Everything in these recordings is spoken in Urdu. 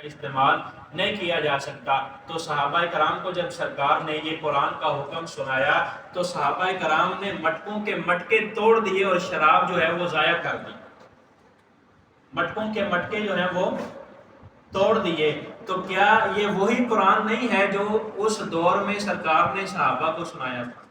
استعمال نہیں کیا جا سکتا۔ تو صحابہ کرام کو جب سرکار نے یہ قرآن کا حکم سنایا تو صحابہ کرام نے مٹکوں کے مٹکے توڑ دیے اور شراب جو ہے وہ ضائع کر دی، مٹکوں کے مٹکے جو ہیں وہ توڑ دیے۔ تو کیا یہ وہی قرآن نہیں ہے جو اس دور میں سرکار نے صحابہ کو سنایا تھا؟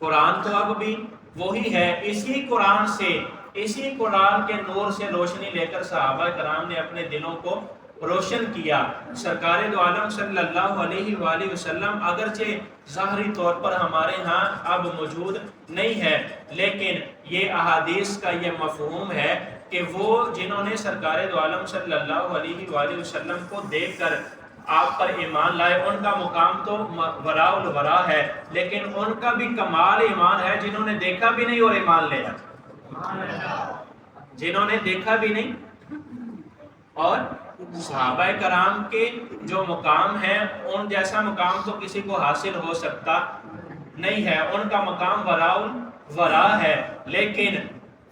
قرآن تو اب بھی وہی ہے، اسی قرآن سے، اسی قرآن کے نور سے روشنی لے کر صحابہ کرام نے اپنے دلوں کو روشن کیا۔ سرکار دو عالم صلی اللہ علیہ وآلہ وسلم اگرچہ ظاہری طور پر ہمارے ہاں اب موجود نہیں ہے، لیکن یہ احادیث کا یہ مفہوم ہے کہ وہ جنہوں نے سرکار دو عالم صلی اللہ علیہ وآلہ وسلم کو دیکھ کر آپ پر ایمان لائے، ان کا مقام تو وراء الورا ہے، لیکن ان کا بھی کمال ایمان ہے جنہوں نے دیکھا بھی نہیں اور ایمان لے آیا، جنہوں نے دیکھا بھی نہیں۔ اور صحابہ کرام کے جو مقام ہے ان جیسا مقام تو کسی کو حاصل ہو سکتا نہیں ہے، ان کا مقام وراء الورا ہے۔ لیکن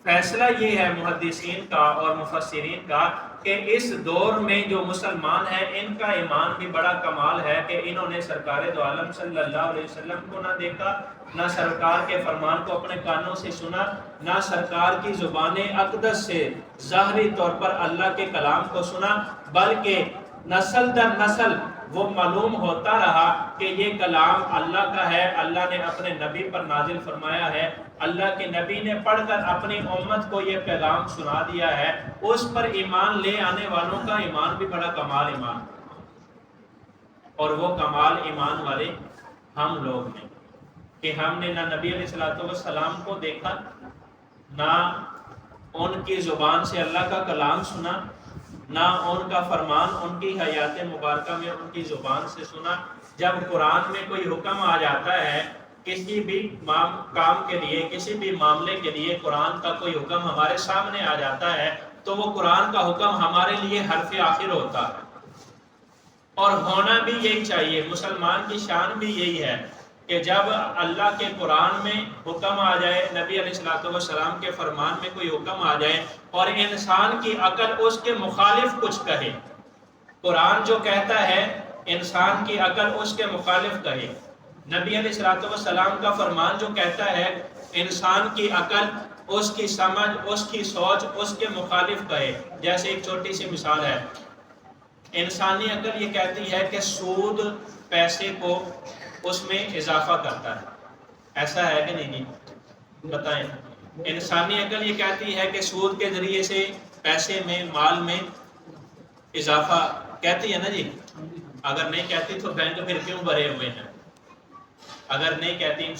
فیصلہ یہ ہے محدثین کا اور مفسرین کا کہ اس دور میں جو مسلمان ہیں ان کا ایمان بھی بڑا کمال ہے کہ انہوں نے سرکار دو عالم صلی اللہ علیہ وسلم کو نہ دیکھا، نہ سرکار کے فرمان کو اپنے کانوں سے سنا، نہ سرکار کی زبان اقدس سے ظاہری طور پر اللہ کے کلام کو سنا، بلکہ نسل در نسل وہ معلوم ہوتا رہا کہ یہ کلام اللہ کا ہے، اللہ نے اپنے نبی پر نازل فرمایا ہے، اللہ کے نبی نے پڑھ کر اپنی امت کو یہ پیغام سنا دیا ہے۔ اس پر ایمان لے آنے والوں کا ایمان بھی بڑا کمال ایمان، اور وہ کمال ایمان والے ہم لوگ ہیں کہ ہم نے نہ نبی علیہ السلام کو دیکھا، نہ ان کی زبان سے اللہ کا کلام سنا، نہ ان کا فرمان ان کی حیات مبارکہ میں ان کی زبان سے سنا۔ جب قرآن میں کوئی حکم آ جاتا ہے کسی بھی کام کے لیے، کسی بھی معاملے کے لیے قرآن کا کوئی حکم ہمارے سامنے آ جاتا ہے تو وہ قرآن کا حکم ہمارے لیے حرف آخر ہوتا ہے، اور ہونا بھی یہی چاہیے۔ مسلمان کی شان بھی یہی ہے کہ جب اللہ کے قرآن میں حکم آ جائے، نبی علیہ السلام کے فرمان میں کوئی حکم آ جائے اور انسان کی عقل اس کے مخالف کچھ کہے، قرآن جو کہتا ہے انسان کی عقل اس کے مخالف کہے، نبی علیہ السلام کا فرمان جو کہتا ہے انسان کی عقل، اس کی سمجھ، اس کی سوچ اس کے مخالف کہے۔ جیسے ایک چھوٹی سی مثال ہے، انسانی عقل یہ کہتی ہے کہ سود پیسے کو اس میں اضافہ کرتا ہے، ایسا ہے کہ نہیں؟ بتائیں، انسانی عقل یہ کہتی ہے کہ سود کے ذریعے سے پیسے میں، مال میں اضافہ کہتی ہے نا جی؟ اگر نہیں کہتی تو بینک پھر کیوں بھرے ہوئے ہیں؟ اگر نہیں کہتی